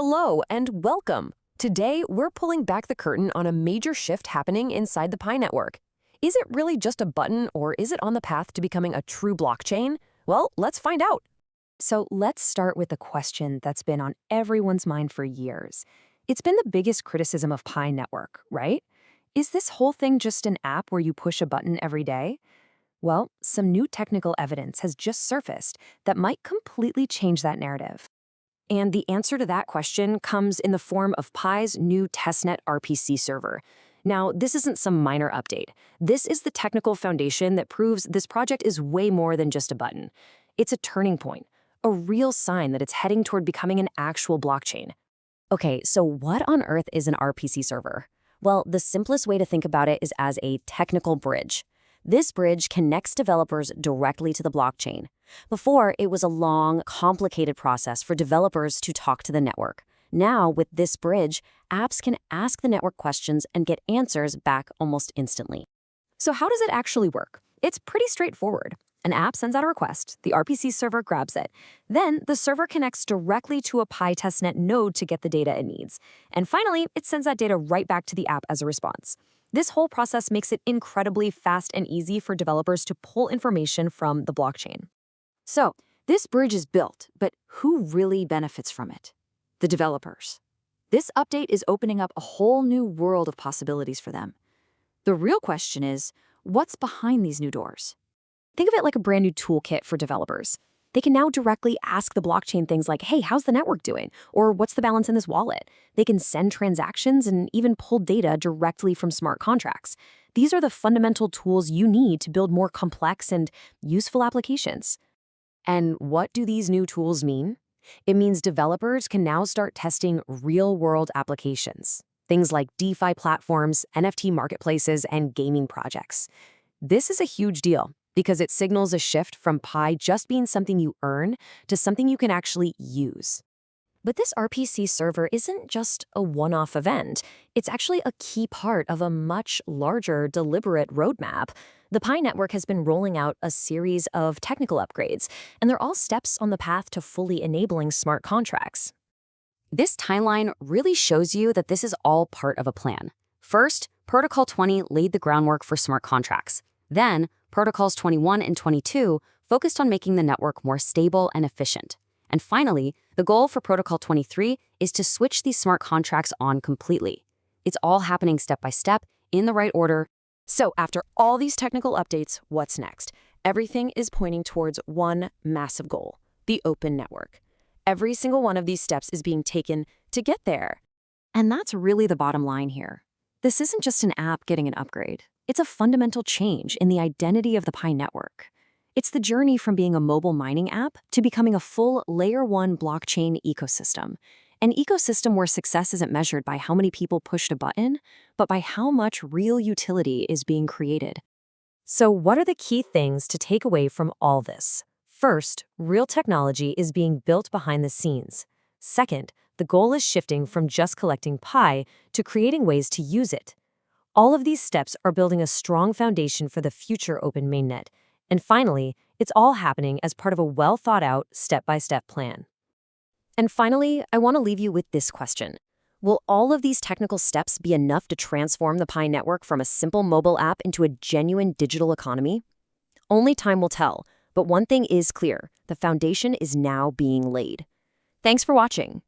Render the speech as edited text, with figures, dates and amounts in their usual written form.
Hello and welcome. Today, we're pulling back the curtain on a major shift happening inside the Pi network. Is it really just a button, or is it on the path to becoming a true blockchain? Well, let's find out. So let's start with the question that's been on everyone's mind for years. It's been the biggest criticism of Pi network, right? Is this whole thing just an app where you push a button every day? Well, some new technical evidence has just surfaced that might completely change that narrative. And the answer to that question comes in the form of Pi's new Testnet RPC server. Now, this isn't some minor update. This is the technical foundation that proves this project is way more than just a button. It's a turning point, a real sign that it's heading toward becoming an actual blockchain. Okay, so what on earth is an RPC server? Well, the simplest way to think about it is as a technical bridge. This bridge connects developers directly to the blockchain. Before, it was a long, complicated process for developers to talk to the network. Now, with this bridge, apps can ask the network questions and get answers back almost instantly. So how does it actually work? It's pretty straightforward. An app sends out a request, the RPC server grabs it. Then, the server connects directly to a Pi testnet node to get the data it needs. And finally, it sends that data right back to the app as a response. This whole process makes it incredibly fast and easy for developers to pull information from the blockchain. So, this bridge is built, but who really benefits from it? The developers. This update is opening up a whole new world of possibilities for them. The real question is, what's behind these new doors? Think of it like a brand new toolkit for developers. They can now directly ask the blockchain things like, hey, how's the network doing? Or what's the balance in this wallet? They can send transactions and even pull data directly from smart contracts. These are the fundamental tools you need to build more complex and useful applications. And what do these new tools mean? It means developers can now start testing real-world applications, things like DeFi platforms, NFT marketplaces, and gaming projects. This is a huge deal, because it signals a shift from Pi just being something you earn to something you can actually use. But this RPC server isn't just a one-off event. It's actually a key part of a much larger, deliberate roadmap. The Pi network has been rolling out a series of technical upgrades, and they're all steps on the path to fully enabling smart contracts. This timeline really shows you that this is all part of a plan. First, Protocol 20 laid the groundwork for smart contracts. Then, Protocols 21 and 22 focused on making the network more stable and efficient. And finally, the goal for Protocol 23 is to switch these smart contracts on completely. It's all happening step by step, in the right order. So after all these technical updates, what's next? Everything is pointing towards one massive goal, the open network. Every single one of these steps is being taken to get there. And that's really the bottom line here. This isn't just an app getting an upgrade. It's a fundamental change in the identity of the Pi network. It's the journey from being a mobile mining app to becoming a full Layer 1 blockchain ecosystem. An ecosystem where success isn't measured by how many people pushed a button, but by how much real utility is being created. So what are the key things to take away from all this? First, real technology is being built behind the scenes. Second, the goal is shifting from just collecting Pi to creating ways to use it. All of these steps are building a strong foundation for the future open mainnet. And finally, it's all happening as part of a well-thought-out, step-by-step plan. And finally, I want to leave you with this question. Will all of these technical steps be enough to transform the Pi network from a simple mobile app into a genuine digital economy? Only time will tell, but one thing is clear: the foundation is now being laid. Thanks for watching.